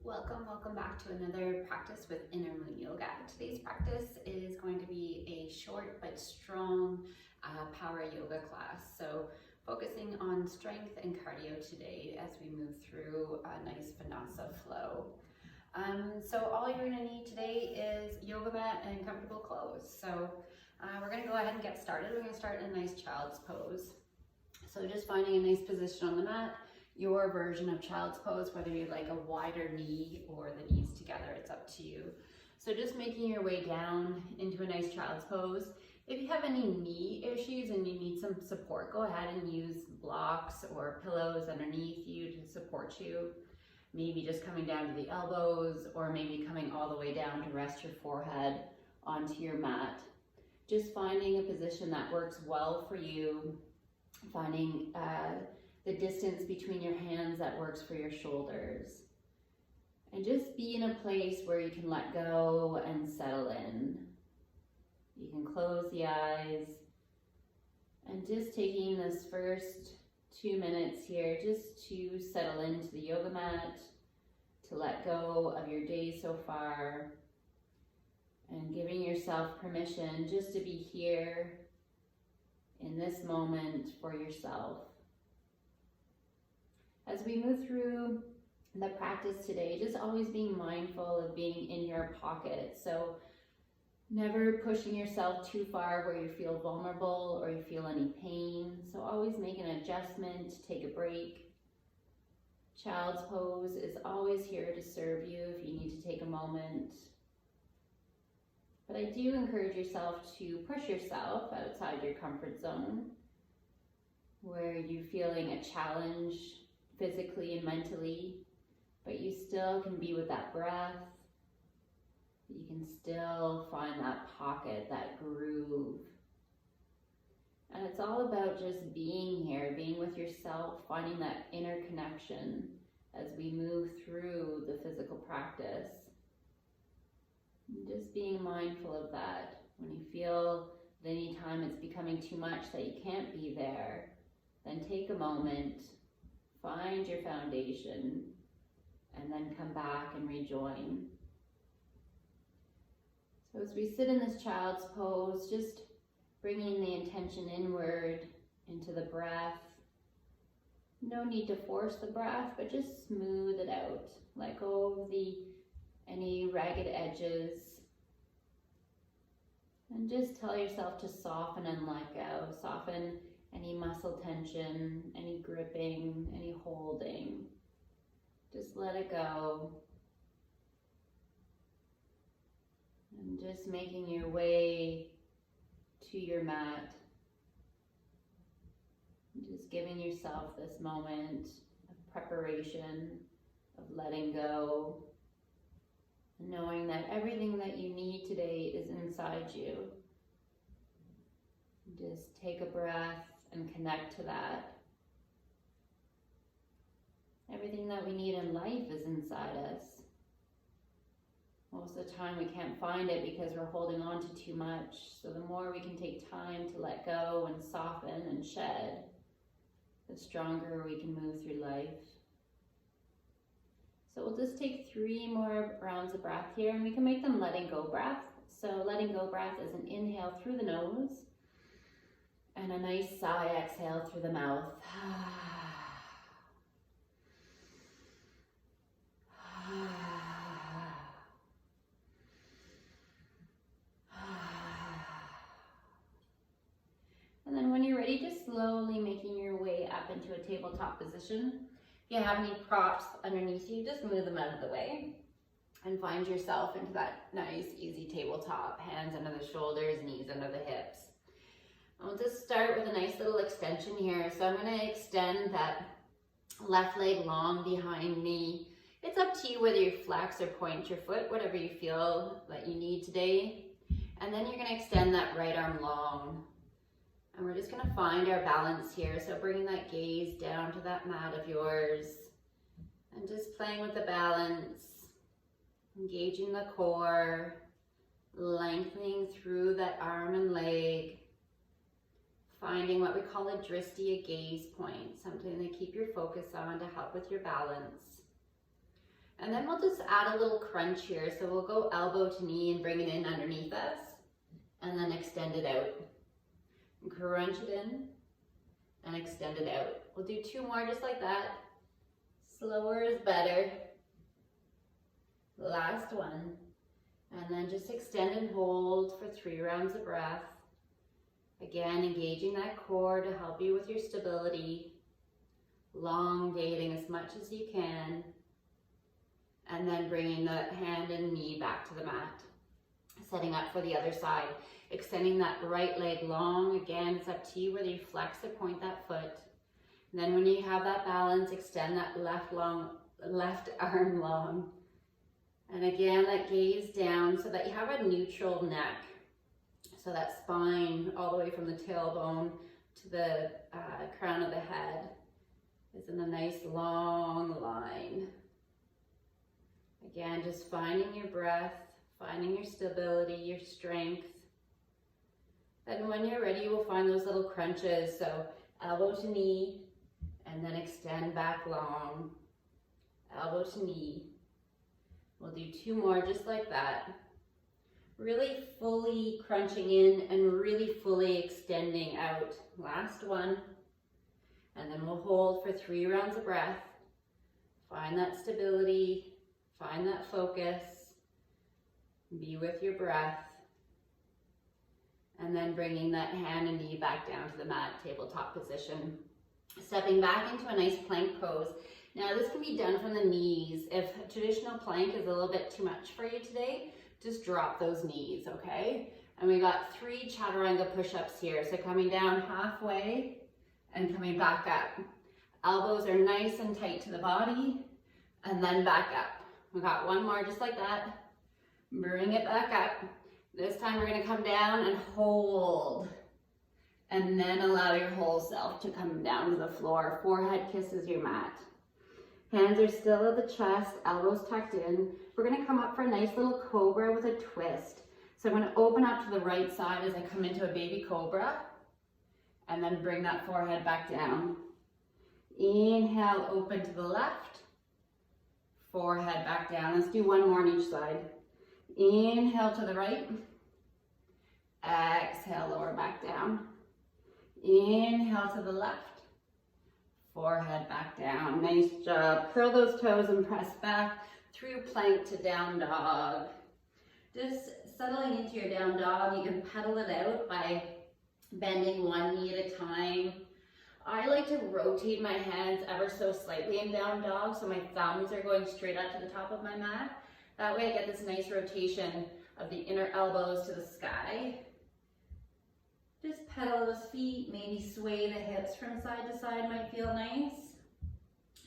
Welcome back to another practice with Inner Moon Yoga. Today's practice is going to be a short but strong power yoga class. So focusing on strength and cardio today as we move through a nice Vinyasa flow. So all you're going to need today is yoga mat and comfortable clothes. So we're going to go ahead and get started. We're going to start in a nice child's pose. So just finding a nice position on the mat. Your version of child's pose, whether you like a wider knee or the knees together, it's up to you. So just making your way down into a nice child's pose. If you have any knee issues and you need some support, go ahead and use blocks or pillows underneath you to support you. Maybe just coming down to the elbows, or maybe coming all the way down to rest your forehead onto your mat. Just finding a position that works well for you, finding the distance between your hands that works for your shoulders. And just be in a place where you can let go and settle in. You can close the eyes and just taking this first 2 minutes here just to settle into the yoga mat, to let go of your day so far, and giving yourself permission just to be here in this moment for yourself. As we move through the practice today, just always being mindful of being in your pocket. So never pushing yourself too far where you feel vulnerable or you feel any pain. So always make an adjustment, take a break. Child's pose is always here to serve you if you need to take a moment. But I do encourage yourself to push yourself outside your comfort zone, where you're feeling a challenge physically and mentally, but you still can be with that breath. You can still find that pocket, that groove. And it's all about just being here, being with yourself, finding that inner connection as we move through the physical practice. And just being mindful of that. When you feel that any time it's becoming too much, that you can't be there, then take a moment, find your foundation, and then come back and rejoin. So as we sit in this child's pose, just bringing the intention inward into the breath. No need to force the breath, but just smooth it out. Let go of any ragged edges. And just tell yourself to soften and let go. Soften any muscle tension, any gripping, any holding. Just let it go. And just making your way to your mat. Just giving yourself this moment of preparation, of letting go, knowing that everything that you need today is inside you. Just take a breath and connect to that. Everything that we need in life is inside us. Most of the time we can't find it because we're holding on to too much. So the more we can take time to let go and soften and shed, the stronger we can move through life. So we'll just take 3 more rounds of breath here, and we can make them letting go breath. So letting go breath is an inhale through the nose and a nice sigh exhale through the mouth. And then when you're ready, just slowly making your way up into a tabletop position. If you have any props underneath you, just move them out of the way and find yourself into that nice, easy tabletop. Hands under the shoulders, knees under the hips. I'll just start with a nice little extension here. So I'm going to extend that left leg long behind me. It's up to you whether you flex or point your foot, whatever you feel that you need today. And then you're going to extend that right arm long. And we're just going to find our balance here. So bringing that gaze down to that mat of yours and just playing with the balance, engaging the core, lengthening through that arm and leg, finding what we call a drishti, a gaze point, something to keep your focus on to help with your balance. And then we'll just add a little crunch here. So we'll go elbow to knee and bring it in underneath us, and then extend it out. And crunch it in and extend it out. We'll do 2 more just like that. Slower is better. Last one. And then just extend and hold for 3 rounds of breath. Again, engaging that core to help you with your stability. Elongating as much as you can. And then bringing the hand and knee back to the mat. Setting up for the other side. Extending that right leg long. Again, it's up to you whether you flex or point that foot. And then when you have that balance, extend that left arm long. And again, that gaze down so that you have a neutral neck. So that spine all the way from the tailbone to the crown of the head is in a nice long line. Again, just finding your breath, finding your stability, your strength. And when you're ready, you will find those little crunches. So elbow to knee, and then extend back long. Elbow to knee. We'll do 2 more just like that. Really fully crunching in and really fully extending out. Last one. And then we'll hold for 3 rounds of breath. Find that stability, find that focus. Be with your breath. And then bringing that hand and knee back down to the mat, tabletop position. Stepping back into a nice plank pose. Now this can be done from the knees. If a traditional plank is a little bit too much for you today, just drop those knees, okay? And we got 3 chaturanga push-ups here. So coming down halfway and coming back up. Elbows are nice and tight to the body, and then back up. We got 1 more just like that. Bring it back up. This time we're gonna come down and hold. And then allow your whole self to come down to the floor. Forehead kisses your mat. Hands are still at the chest, elbows tucked in. We're gonna come up for a nice little cobra with a twist. So I'm gonna open up to the right side as I come into a baby cobra, and then bring that forehead back down. Inhale, open to the left, forehead back down. Let's do 1 more on each side. Inhale to the right, exhale, lower back down. Inhale to the left, forehead back down. Nice job. Curl those toes and press back through plank to down dog. Just settling into your down dog, you can pedal it out by bending 1 knee at a time. I like to rotate my hands ever so slightly in down dog, so my thumbs are going straight up to the top of my mat. That way I get this nice rotation of the inner elbows to the sky. Just pedal those feet, maybe sway the hips from side to side might feel nice.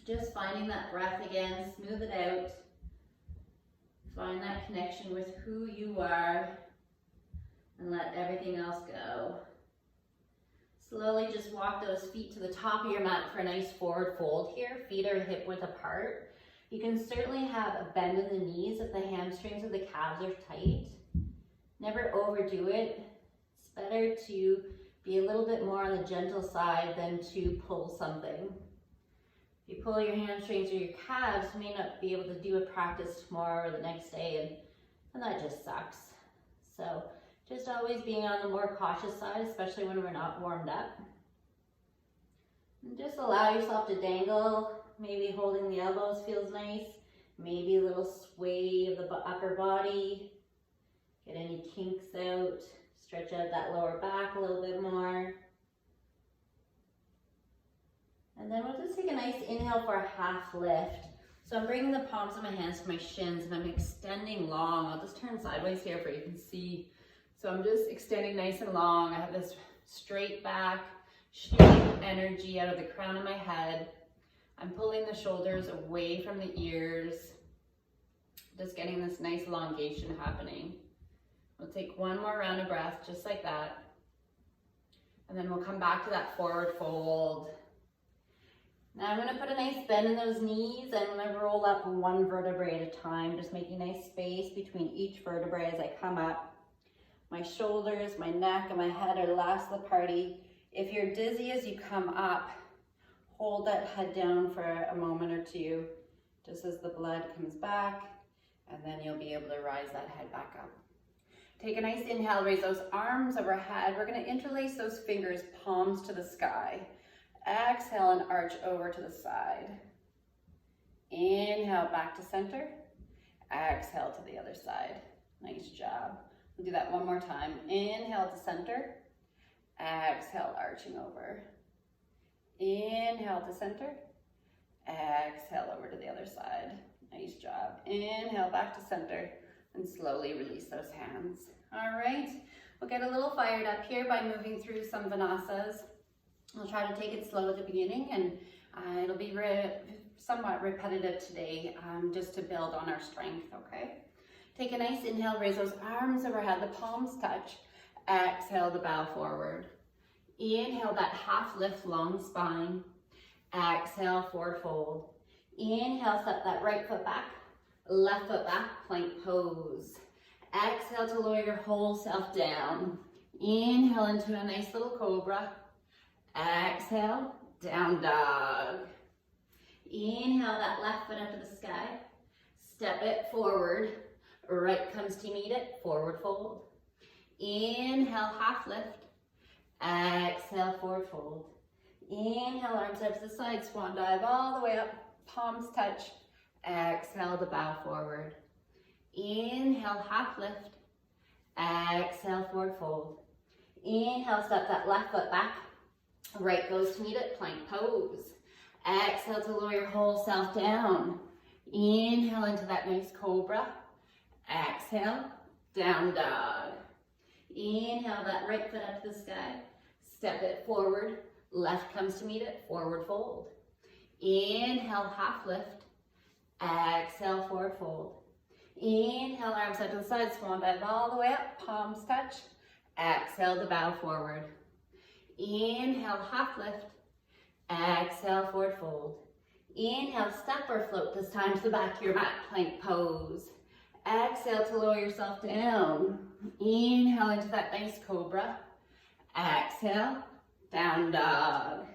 Just finding that breath again, smooth it out. Find that connection with who you are and let everything else go. Slowly just walk those feet to the top of your mat for a nice forward fold here. Feet are hip width apart. You can certainly have a bend in the knees if the hamstrings or the calves are tight. Never overdo it. It's better to be a little bit more on the gentle side than to pull something. If you pull your hamstrings or your calves, you may not be able to do a practice tomorrow or the next day, and that just sucks. So just always being on the more cautious side, especially when we're not warmed up. And just allow yourself to dangle. Maybe holding the elbows feels nice. Maybe a little sway of the upper body. Get any kinks out. Stretch out that lower back a little bit more. And then we'll just take a nice inhale for a half lift. So I'm bringing the palms of my hands to my shins and I'm extending long. I'll just turn sideways here for you can see. So I'm just extending nice and long. I have this straight back, shooting energy out of the crown of my head. I'm pulling the shoulders away from the ears. Just getting this nice elongation happening. We'll take 1 more round of breath, just like that. And then we'll come back to that forward fold. Now I'm gonna put a nice bend in those knees and I'm gonna roll up 1 vertebrae at a time, just making nice space between each vertebrae as I come up. My shoulders, my neck, and my head are last of the party. If you're dizzy as you come up, hold that head down for a moment or two. just as the blood comes back, and then you'll be able to rise that head back up. Take a nice inhale, raise those arms overhead. We're gonna interlace those fingers, palms to the sky. Exhale and arch over to the side. Inhale back to center. Exhale to the other side. Nice job. We'll do that one more time. Inhale to center. Exhale, arching over. Inhale to center. Exhale over to the other side. Nice job. Inhale back to center and slowly release those hands. All right, we'll get a little fired up here by moving through some Vinasas. I'll try to take it slow at the beginning, and it'll be somewhat repetitive today, just to build on our strength, okay? Take a nice inhale, raise those arms overhead, the palms touch. Exhale to bow forward. Inhale that half lift, long spine. Exhale, forward fold. Inhale, step that right foot back, left foot back, plank pose. Exhale to lower your whole self down. Inhale into a nice little cobra. Exhale, down dog. Inhale that left foot up to the sky. Step it forward. Right comes to meet it, forward fold. Inhale, half lift. Exhale, forward fold. Inhale, arms up to the side, swan dive all the way up, palms touch. Exhale to bow forward. Inhale, half lift. Exhale, forward fold. Inhale, step that left foot back. Right goes to meet it, plank pose. Exhale to lower your whole self down. Inhale into that nice cobra. Exhale, down dog. Inhale that right foot up to the sky. Step it forward. Left comes to meet it, forward fold. Inhale, half lift. Exhale, forward fold. Inhale, arms out to the side, swan dive all the way up, palms touch. Exhale to bow forward. Inhale, half lift. Exhale, forward fold. Inhale, step or float this time to the back of your mat, plank pose. Exhale to lower yourself down. Inhale into that nice cobra. Exhale, down dog.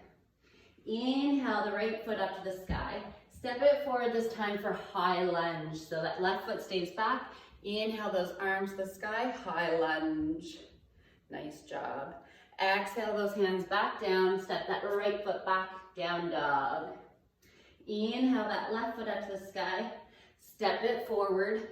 Inhale the right foot up to the sky. Step it forward this time for high lunge. So that left foot stays back. Inhale those arms to the sky, high lunge. Nice job. Exhale those hands back down. Step that right foot back, down dog. Inhale that left foot up to the sky. Step it forward.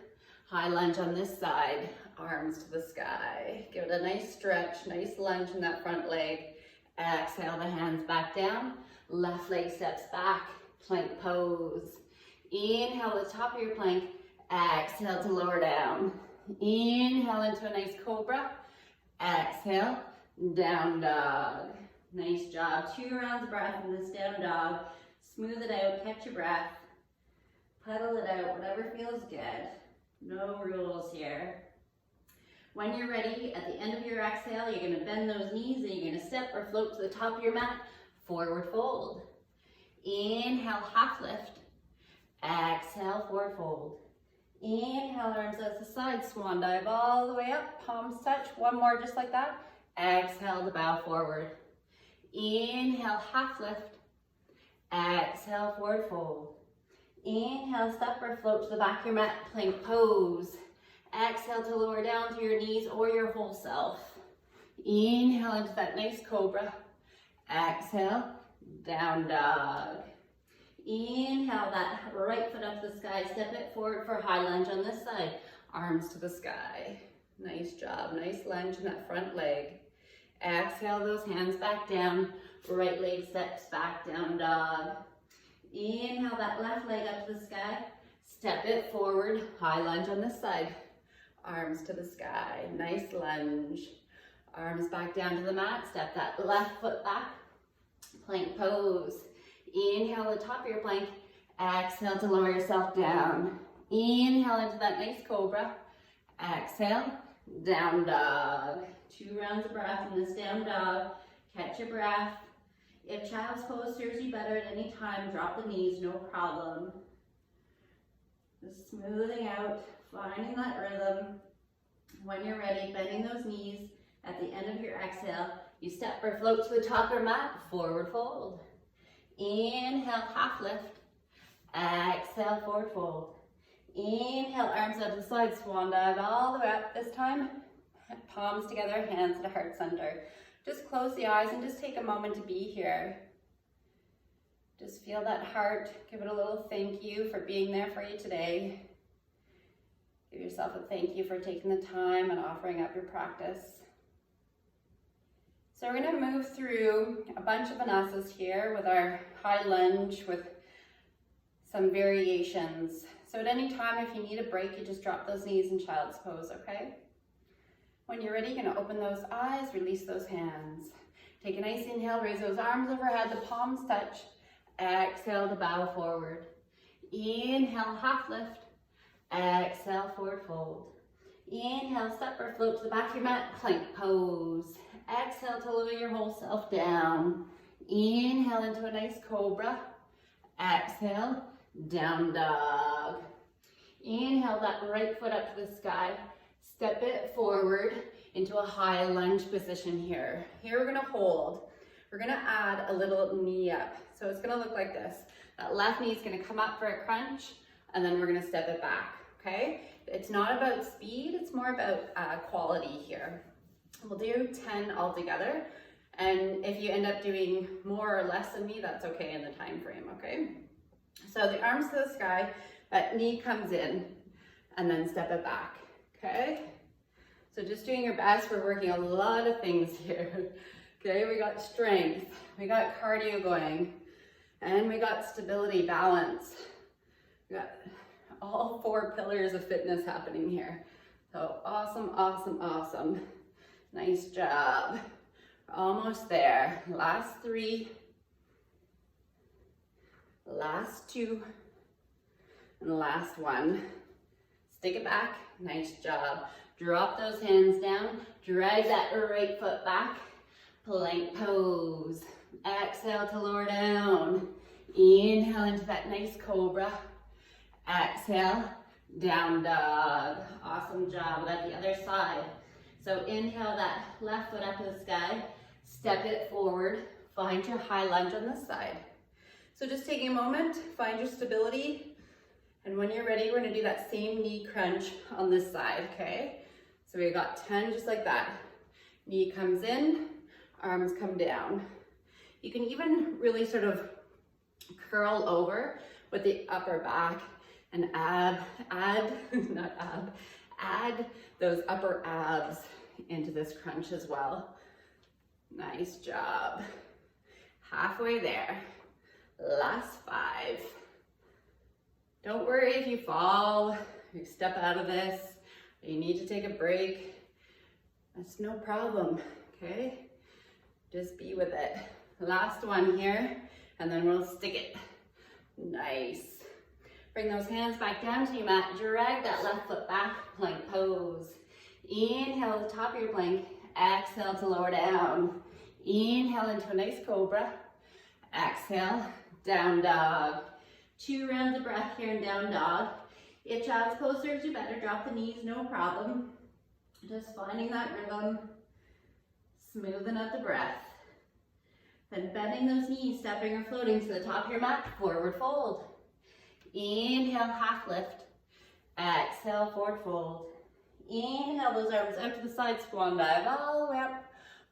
High lunge on this side. Arms to the sky. Give it a nice stretch, nice lunge in that front leg. Exhale the hands back down. Left leg steps back. Plank pose. Inhale the top of your plank. Exhale to lower down. Inhale into a nice cobra. Exhale, down dog. Nice job. 2 rounds of breath in this down dog. Smooth it out, catch your breath. Pedal it out, whatever feels good. No rules here. When you're ready, at the end of your exhale, you're gonna bend those knees and you're gonna step or float to the top of your mat. Forward fold. Inhale, half lift. Exhale, forward fold. Inhale, arms out to the side, swan dive all the way up, palms touch. One more just like that. Exhale to bow forward. Inhale, half lift. Exhale, forward fold. Inhale, step or float to the back of your mat, plank pose. Exhale to lower down to your knees or your whole self. Inhale into that nice cobra. Exhale, down dog. Inhale that right foot up to the sky. Step it forward for high lunge on this side. Arms to the sky. Nice job. Nice lunge in that front leg. Exhale those hands back down. Right leg steps back, down dog. Inhale that left leg up to the sky. Step it forward. High lunge on this side. Arms to the sky. Nice lunge. Arms back down to the mat. Step that left foot back. Plank pose. Inhale the top of your plank. Exhale to lower yourself down. Inhale into that nice cobra. Exhale, down dog. 2 rounds of breath in this down dog. Catch your breath. If child's pose serves you better at any time, drop the knees, no problem. Just smoothing out, finding that rhythm. When you're ready, bending those knees. At the end of your exhale, you step or float to the top of your mat, forward fold. Inhale, half lift. Exhale, forward fold. Inhale, arms out to the side, swan dive all the way up. This time, palms together, hands to heart center. Just close the eyes and just take a moment to be here. Just feel that heart. Give it a little thank you for being there for you today. Give yourself a thank you for taking the time and offering up your practice. So we're going to move through a bunch of vinyasas here with our high lunge with some variations. So at any time, if you need a break, you just drop those knees in child's pose, okay? When you're ready, you're going to open those eyes, release those hands. Take a nice inhale, raise those arms overhead, the palms touch. Exhale to bow forward. Inhale, half lift. Exhale, forward fold. Inhale, step or float to the back of your mat, plank pose. Exhale to lower your whole self down. Inhale into a nice cobra. Exhale, down dog. Inhale that right foot up to the sky. Step it forward into a high lunge position here. Here we're gonna hold. We're gonna add a little knee up. So it's gonna look like this. That left knee is gonna come up for a crunch, and then we're gonna step it back, okay? It's not about speed, it's more about quality here. We'll do 10 altogether, and if you end up doing more or less than me, that's okay in the time frame, okay? So the arms to the sky, that knee comes in, and then step it back, okay? So just doing your best, we're working a lot of things here. Okay, we got strength, we got cardio going, and we got stability, balance. We got all 4 pillars of fitness happening here. So awesome, awesome, awesome. Nice job. We're almost there. Last 3, last 2, and last 1. Stick it back. Nice job. Drop those hands down. Drag that right foot back. Plank pose. Exhale to lower down. Inhale into that nice cobra. Exhale, down dog. Awesome job. At the other side. So inhale that left foot up to the sky. Step it forward. Find your high lunge on this side. So just taking a moment, find your stability. And when you're ready, we're gonna do that same knee crunch on this side, okay? So we got 10 just like that. Knee comes in, arms come down. You can even really sort of curl over with the upper back and add those upper abs into this crunch as well. Nice job. Halfway there. Last 5. Don't worry if you fall, you step out of this, you need to take a break. That's no problem, okay? Just be with it. Last one here, and then we'll stick it. Nice. Bring those hands back down to your mat. Drag that left foot back, plank pose. Inhale to the top of your plank. Exhale to lower down. Inhale into a nice cobra. Exhale, down dog. 2 rounds of breath here in down dog. If child's pose serves you better, drop the knees, no problem. Just finding that rhythm, smoothing out the breath. Then bending those knees, stepping or floating to the top of your mat, forward fold. Inhale, half lift. Exhale, forward fold. Inhale those arms out to the side, swan dive all the way up.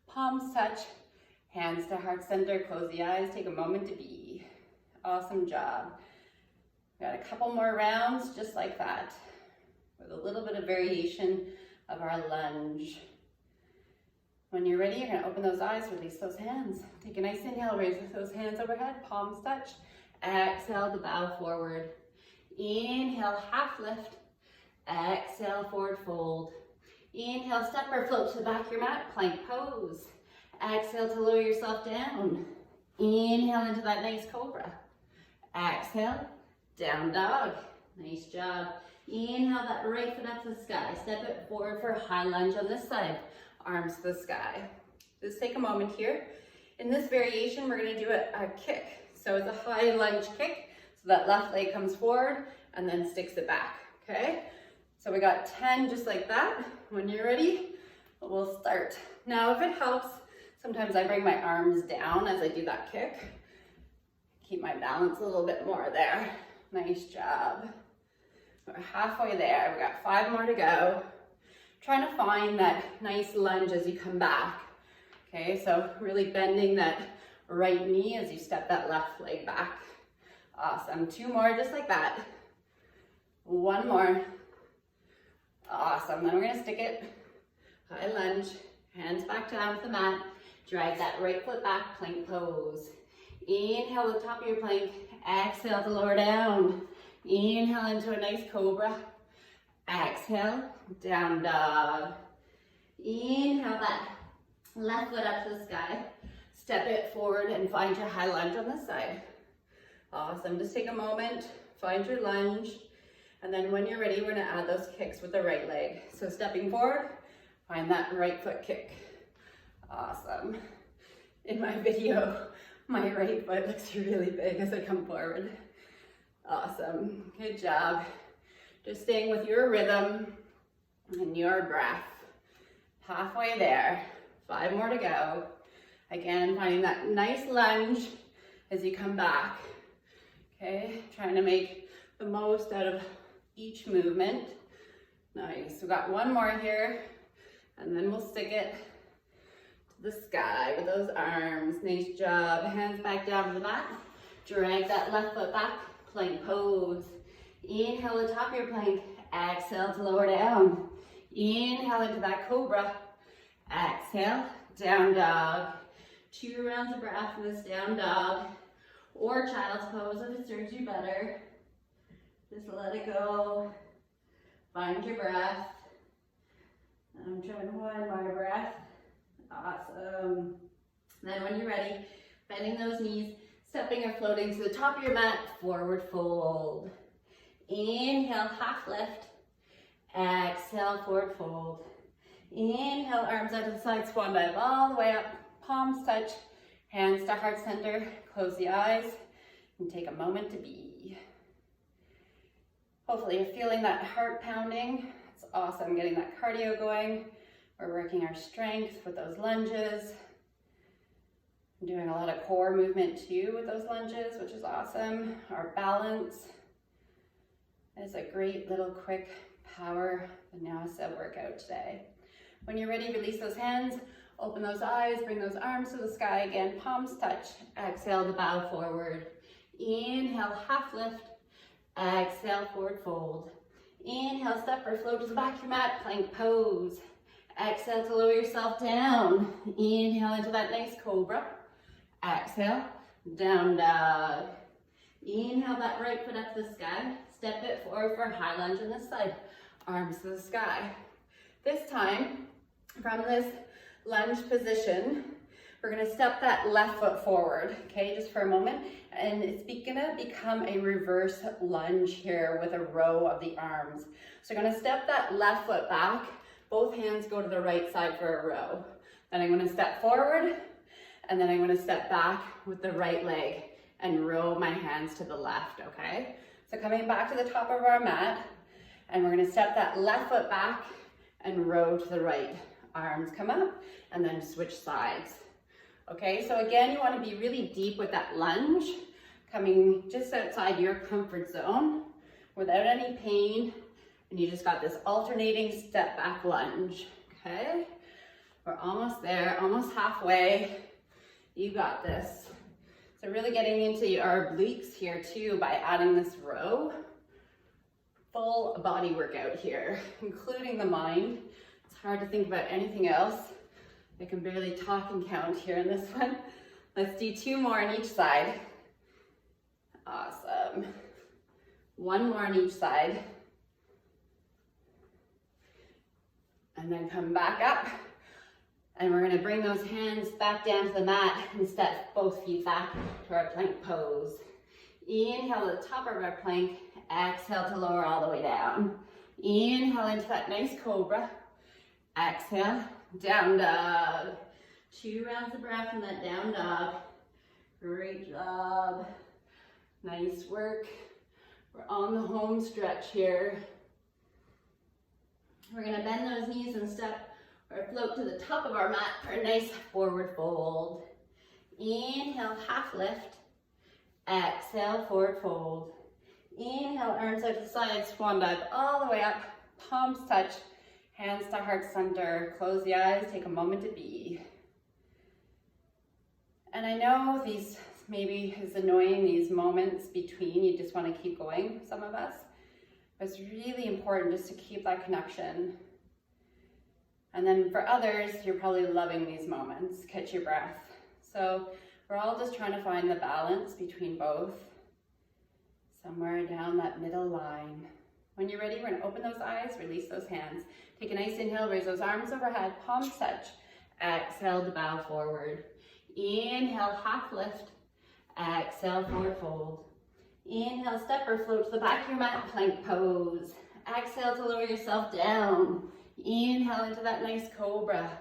Palms touch, hands to heart center, close the eyes, take a moment to be. Awesome job. Got a couple more rounds just like that with a little bit of variation of our lunge. When you're ready, you're gonna open those eyes, release those hands. Take a nice inhale, raise those hands overhead, palms touch. Exhale to bow forward. Inhale, half lift. Exhale, forward fold. Inhale, step or float to the back of your mat, plank pose. Exhale to lower yourself down. Inhale into that nice cobra. Exhale, down dog. Nice job. Inhale that right foot up to the sky. Step it forward for a high lunge on this side. Arms to the sky. Just take a moment here. In this variation, we're gonna do a kick. So it's a high lunge kick. So that left leg comes forward and then sticks it back, okay? So we got 10 just like that. When you're ready, we'll start. Now, if it helps, sometimes I bring my arms down as I do that kick. Keep my balance a little bit more there. Nice job. We're halfway there. We got 5 more to go. Trying to find that nice lunge as you come back. Okay, so really bending that right knee as you step that left leg back. Awesome. 2 more just like that. 1 more. Awesome. Then we're going to stick it. High lunge. Hands back down to the mat. Drag that right foot back. Plank pose. Inhale to the top of your plank. Exhale to lower down. Inhale into a nice cobra. Exhale. Down dog. Inhale that left foot up to the sky. Step it forward and find your high lunge on this side. Awesome. Just take a moment. Find your lunge. And then when you're ready, we're going to add those kicks with the right leg. So stepping forward, find that right foot kick. Awesome. In my video, my right foot looks really big as I come forward. Awesome. Good job. Just staying with your rhythm and your breath. Halfway there. 5 more to go. Again, finding that nice lunge as you come back. Okay, trying to make the most out of each movement. Nice. We've got 1 more here, and then we'll stick it to the sky with those arms. Nice job. Hands back down to the mat. Drag that left foot back. Plank pose. Inhale to the top of your plank. Exhale to lower down. Inhale into that cobra. Exhale. Down dog. 2 rounds of breath in this down dog. Or child's pose if it serves you better. Just let it go. Find your breath. I'm trying to find my breath. Awesome. Then when you're ready, bending those knees, stepping or floating to the top of your mat, forward fold. Inhale, half lift. Exhale, forward fold. Inhale, arms out to the side, swan dive all the way up. Palms touch, hands to heart center. Close the eyes and take a moment to be. Hopefully you're feeling that heart pounding. It's awesome getting that cardio going. We're working our strength with those lunges. I'm doing a lot of core movement too with those lunges, which is awesome. Our balance is a great little quick power vinyasa workout today. When you're ready, release those hands. Open those eyes, bring those arms to the sky again, palms touch. Exhale to bow forward. Inhale, half lift. Exhale, forward fold. Inhale, step or float to the back of your mat, plank pose. Exhale to lower yourself down. Inhale into that nice cobra. Exhale, down dog. Inhale that right foot up to the sky. Step it forward for a high lunge on this side. Arms to the sky. This time, from this lunge position, we're going to step that left foot forward, okay, just for a moment, and it's going to become a reverse lunge here with a row of the arms. So I'm going to step that left foot back, both hands go to the right side for a row. Then I'm going to step forward, and then I'm going to step back with the right leg and row my hands to the left, okay? So coming back to the top of our mat, and we're going to step that left foot back and row to the right. Arms come up and then switch sides. Okay, so again, you want to be really deep with that lunge, coming just outside your comfort zone without any pain. And you just got this alternating step back lunge. Okay, we're almost there, almost halfway. You got this. So really getting into our obliques here too by adding this row. Full body workout here, including the mind. It's hard to think about anything else. I can barely talk and count here in this one. Let's do 2 more on each side. Awesome. 1 more on each side. And then come back up. And we're going to bring those hands back down to the mat and step both feet back to our plank pose. Inhale to the top of our plank. Exhale to lower all the way down. Inhale into that nice cobra. Exhale, down dog. 2 rounds of breath in that down dog. Great job. Nice work. We're on the home stretch here. We're going to bend those knees and step or float to the top of our mat for a nice forward fold. Inhale, half lift. Exhale, forward fold. Inhale, arms out to the side, swan dive all the way up, palms touch, hands to heart center. Close the eyes, take a moment to be. And I know these maybe is annoying, these moments between, you just want to keep going, some of us. But it's really important just to keep that connection. And then for others, you're probably loving these moments. Catch your breath. So we're all just trying to find the balance between both. Somewhere down that middle line. When you're ready, we're gonna open those eyes, release those hands. Take a nice inhale, raise those arms overhead, palms touch. Exhale to bow forward. Inhale, half lift. Exhale, forward fold. Inhale, step or float to the back of your mat, plank pose. Exhale to lower yourself down. Inhale into that nice cobra.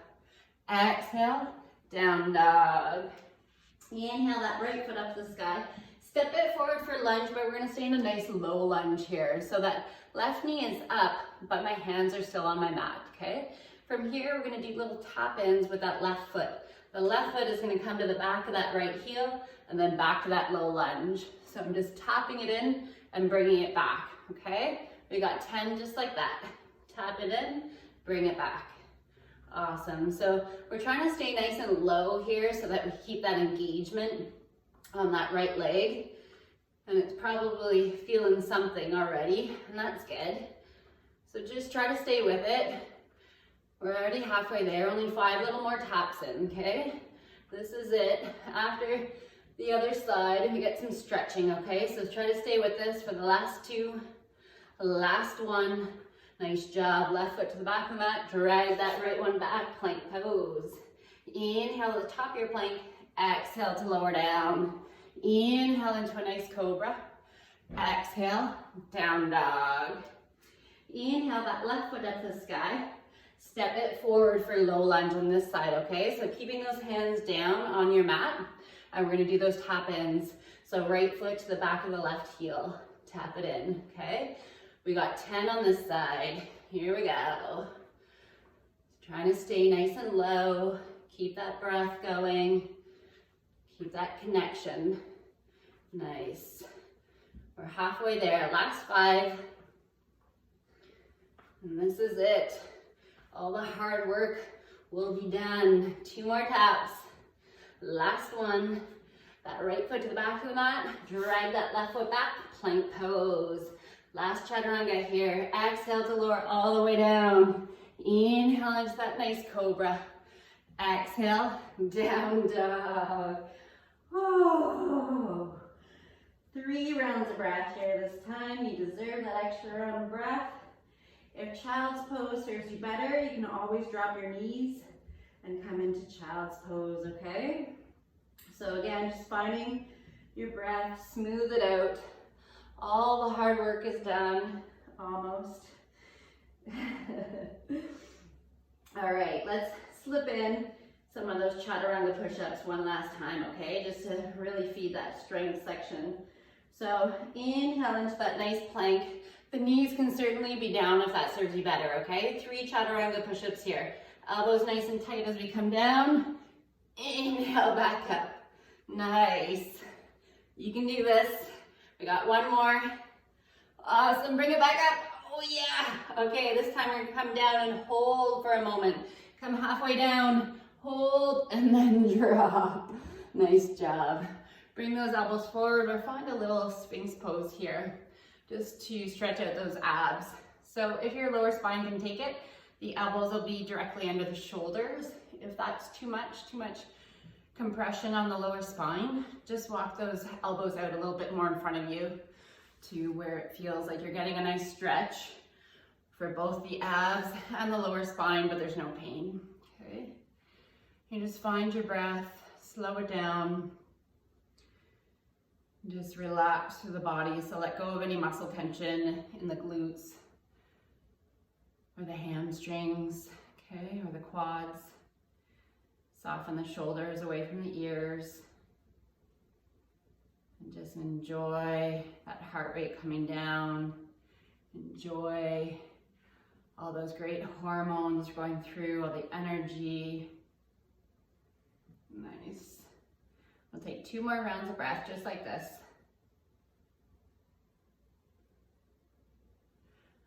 Exhale, down dog. Inhale that right foot up to the sky. Step it forward for lunge, but we're gonna stay in a nice low lunge here. So that left knee is up, but my hands are still on my mat, okay? From here, we're gonna do little tap-ins with that left foot. The left foot is gonna come to the back of that right heel, and then back to that low lunge. So I'm just tapping it in and bringing it back, okay? We got 10 just like that. Tap it in, bring it back. Awesome. So we're trying to stay nice and low here so that we keep that engagement on that right leg. And it's probably feeling something already, and that's good. So just try to stay with it. We're already halfway there, only 5 little more taps in, okay? This is it. After the other side, we get some stretching, okay? So try to stay with this for the last 2. Last one. Nice job. Left foot to the back of the mat. Drag that right one back. Plank pose. Inhale to the top of your plank. Exhale to lower down. Inhale into a nice cobra. Exhale, down dog. Inhale that left foot up to the sky. Step it forward for low lunge on this side, okay? So keeping those hands down on your mat. And we're gonna do those tap ins. So right foot to the back of the left heel. Tap it in, okay? We got 10 on this side. Here we go. Trying to stay nice and low. Keep that breath going. Keep that connection. Nice. We're halfway there. Last 5. And this is it. All the hard work will be done. 2 more taps. Last one. That right foot to the back of the mat. Drag that left foot back. Plank pose. Last chaturanga here. Exhale to lower all the way down. Inhale into that nice cobra. Exhale, down dog. Oh. 3 rounds of breath here this time. You deserve that extra round of breath. If child's pose serves you better, you can always drop your knees and come into child's pose, okay? So again, just finding your breath, smooth it out. All the hard work is done, almost. All right, let's slip in some of those chaturanga push-ups one last time, okay? Just to really feed that strength section. So inhale into that nice plank. The knees can certainly be down if that serves you better, okay? 3 chaturanga push-ups here. Elbows nice and tight as we come down. Inhale back up. Nice. You can do this. We got 1 more. Awesome, bring it back up. Oh yeah. Okay, this time we're gonna come down and hold for a moment. Come halfway down, hold, and then drop. Nice job. Bring those elbows forward or find a little Sphinx pose here, just to stretch out those abs. So if your lower spine can take it, the elbows will be directly under the shoulders. If that's too much compression on the lower spine, just walk those elbows out a little bit more in front of you to where it feels like you're getting a nice stretch for both the abs and the lower spine, but there's no pain, okay? You just find your breath, slow it down, just relax through the body. So let go of any muscle tension in the glutes or the hamstrings, okay, or the quads. Soften the shoulders away from the ears. And just enjoy that heart rate coming down. Enjoy all those great hormones going through, all the energy. Nice. We'll take 2 more rounds of breath just like this.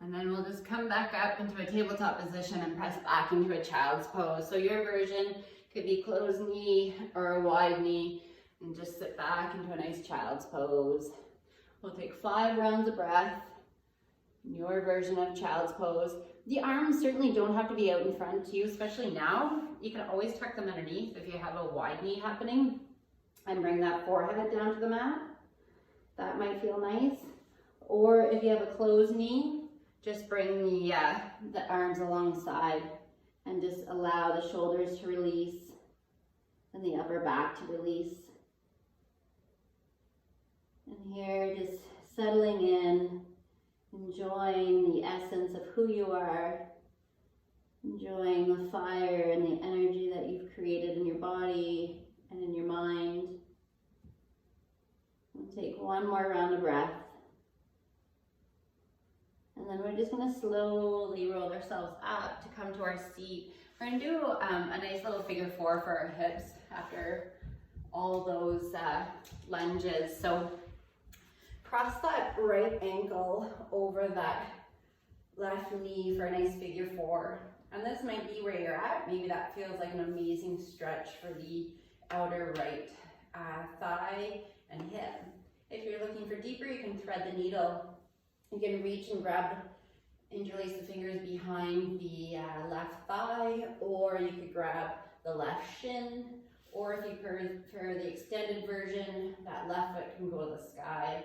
And then we'll just come back up into a tabletop position and press back into a child's pose. So your version could be closed knee or a wide knee, and just sit back into a nice child's pose. We'll take 5 rounds of breath. Your version of child's pose. The arms certainly don't have to be out in front to you, especially now. You can always tuck them underneath if you have a wide knee happening, and bring that forehead down to the mat. That might feel nice. Or if you have a closed knee, just bring the arms alongside and just allow the shoulders to release and the upper back to release. And here, just settling in, enjoying the essence of who you are, enjoying the fire and the energy that you've created in your body and in your mind. We'll take one more round of breath. And then we're just going to slowly roll ourselves up to come to our seat. We're going to do a nice little figure 4 for our hips after all those lunges. So cross that right ankle over that left knee for a nice figure 4. And this might be where you're at. Maybe that feels like an amazing stretch for the outer right thigh and hip. If you're looking for deeper, you can thread the needle. You can reach and grab, interlace the fingers behind the left thigh, or you could grab the left shin, or if you prefer the extended version, that left foot can go to the sky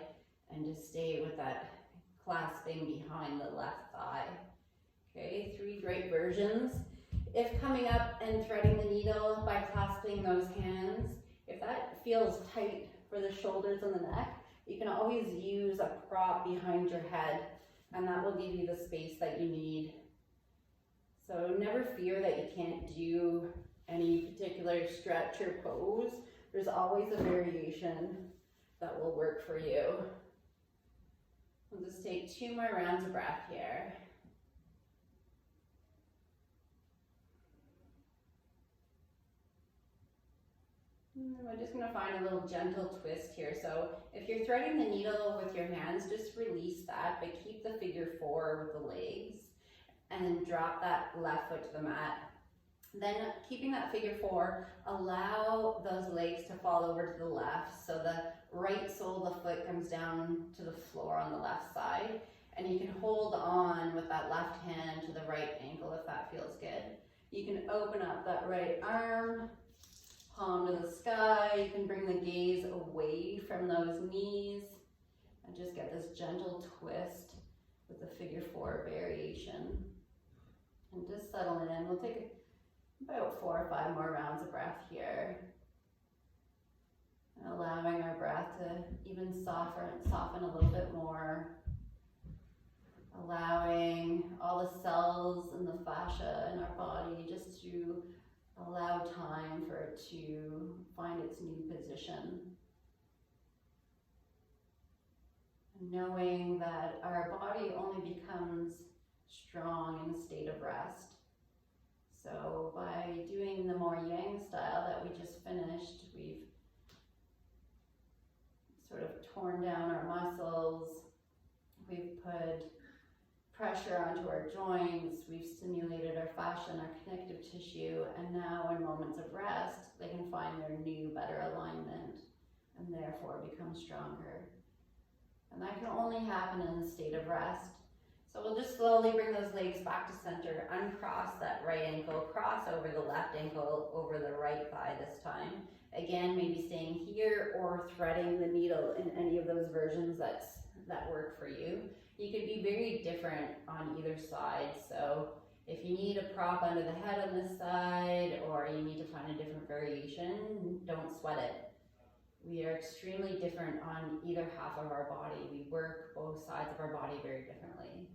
and just stay with that clasping behind the left thigh. Okay, 3 great versions. If coming up and threading the needle by clasping those hands, if that feels tight for the shoulders and the neck, you can always use a prop behind your head, and that will give you the space that you need. So never fear that you can't do any particular stretch or pose. There's always a variation that will work for you. We'll just take 2 more rounds of breath here. And we're just going to find a little gentle twist here. So if you're threading the needle with your hands, just release that, but keep the figure 4 with the legs, and then drop that left foot to the mat. Then keeping that figure 4, allow those legs to fall over to the left, so the right sole of the foot comes down to the floor on the left side, and you can hold on with that left hand to the right ankle if that feels good. You can open up that right arm, palm to the sky. You can bring the gaze away from those knees and just get this gentle twist with the figure 4 variation. And just settle in. We'll take about 4 or 5 more rounds of breath here. And allowing our breath to even soften a little bit more. Allowing all the cells and the fascia in our body just to allow time for it to find its new position. Knowing that our body only becomes strong in a state of rest. So by doing the more yang style that we just finished, we've sort of torn down our muscles, we've put pressure onto our joints, we've stimulated our fascia and our connective tissue, and now in moments of rest, they can find their new, better alignment and therefore become stronger. And that can only happen in a state of rest. So we'll just slowly bring those legs back to center, uncross that right ankle, cross over the left ankle over the right thigh this time. Again, maybe staying here or threading the needle in any of those versions that work for you. You could be very different on either side. So if you need a prop under the head on this side, or you need to find a different variation, don't sweat it. We are extremely different on either half of our body. We work both sides of our body very differently.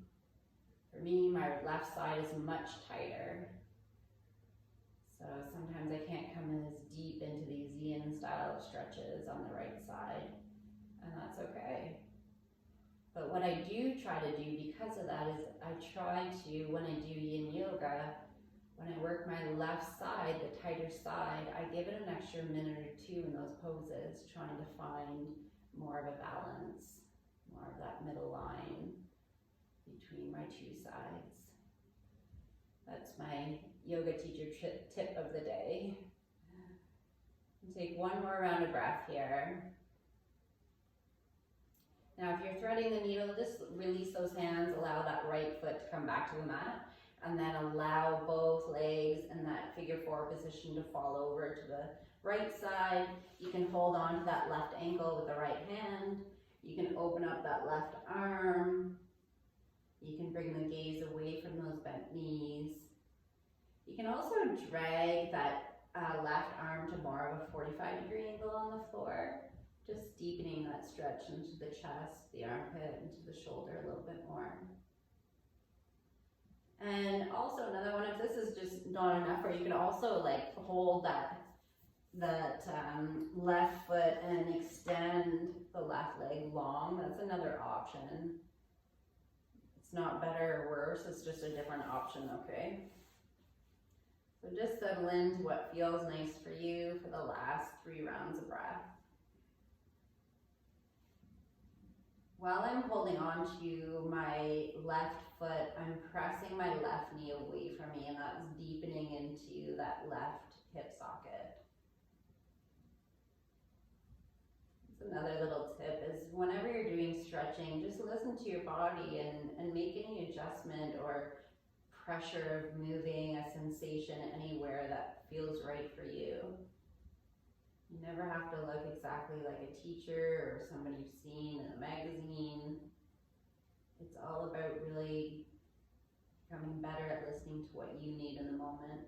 For me, my left side is much tighter. So sometimes I can't come in as deep into these yin style of stretches on the right side, and that's okay. But what I do try to do because of that is I try to, when I do yin yoga, when I work my left side, the tighter side, I give it an extra minute or 2 in those poses, trying to find more of a balance, more of that middle line between my two sides. That's my yoga teacher tip of the day. Take one more round of breath here. Now, if you're threading the needle, just release those hands, allow that right foot to come back to the mat, and then allow both legs in that figure four position to fall over to the right side. You can hold on to that left ankle with the right hand. You can open up that left arm. You can bring the gaze away from those bent knees. You can also drag that left arm to more of a 45-degree angle on the floor, just deepening that stretch into the chest, the armpit, into the shoulder a little bit more. And also another one, if this is just not enough, or you can also like hold that left foot and extend the left leg long. That's another option. It's not better or worse, it's just a different option, okay? So just settle into what feels nice for you for the last 3 rounds of breath. While I'm holding on to my left foot, I'm pressing my left knee away from me, and that's deepening into that left hip socket. Another little tip is whenever you're doing stretching, just listen to your body and make any adjustment or pressure of moving a sensation anywhere that feels right for you. You never have to look exactly like a teacher or somebody you've seen in a magazine. It's all about really becoming better at listening to what you need in the moment.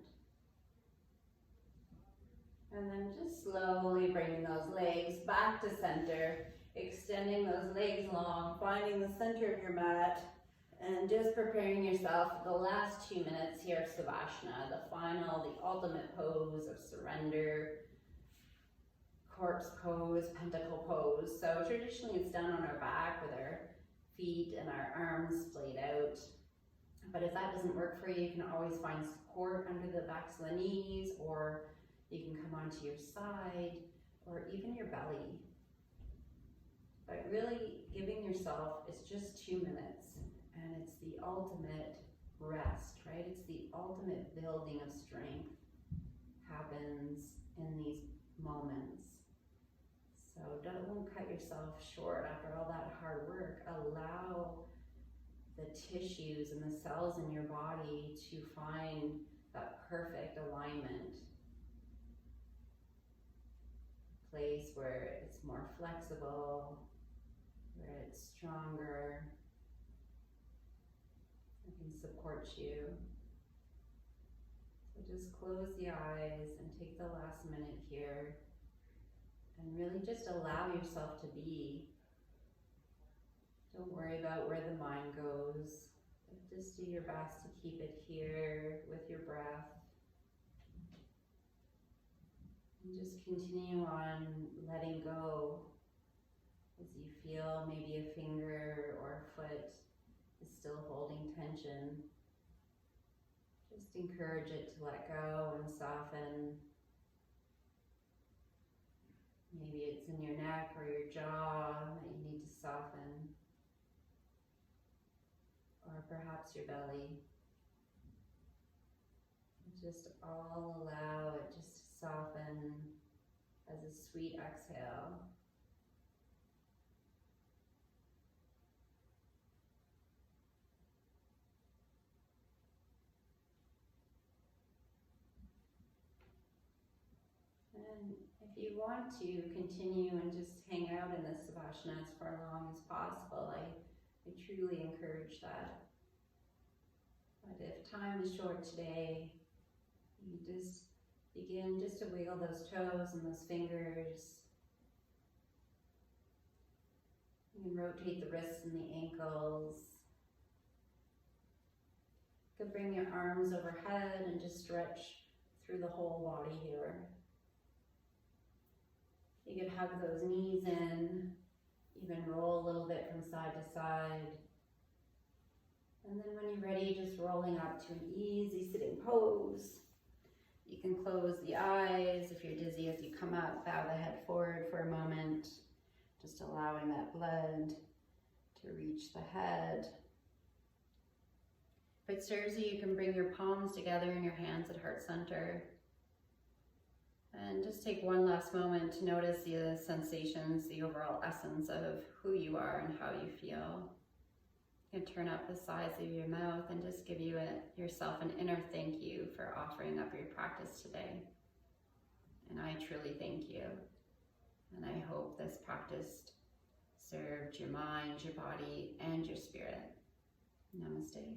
And then just slowly bringing those legs back to center, extending those legs long, finding the center of your mat, and just preparing yourself for the last 2 minutes here of Savasana, the final, the ultimate pose of surrender, corpse pose, pentacle pose. So traditionally it's done on our back with our feet and our arms splayed out. But if that doesn't work for you, you can always find support under the backs of the knees, or you can come onto your side, or even your belly. But really giving yourself, it's just 2 minutes, and it's the ultimate rest, right? It's the ultimate building of strength happens in these moments. So don't cut yourself short after all that hard work. Allow the tissues and the cells in your body to find that perfect alignment. Place where it's more flexible, where it's stronger, it can support you. So just close the eyes and take the last minute here and really just allow yourself to be. Don't worry about where the mind goes. Just do your best to keep it here with your breath. And just continue on letting go as you feel maybe a finger or a foot is still holding tension. Just encourage it to let go and soften. Maybe it's in your neck or your jaw that you need to soften, or perhaps your belly. Just all allow it just to soften as a sweet exhale. And if you want to continue and just hang out in this Savasana as far long as possible, I truly encourage that. But if time is short today, you just begin just to wiggle those toes and those fingers. You can rotate the wrists and the ankles. You can bring your arms overhead and just stretch through the whole body here. You can hug those knees in, even roll a little bit from side to side. And then when you're ready, just rolling up to an easy sitting pose. You can close the eyes. If you're dizzy as you come up, bow the head forward for a moment, just allowing that blood to reach the head. If it serves you, you can bring your palms together and your hands at heart center. And just take one last moment to notice the sensations, the overall essence of who you are and how you feel. You can turn up the sides of your mouth and just give yourself an inner thank you for offering up your practice today. And I truly thank you. And I hope this practice served your mind, your body, and your spirit. Namaste.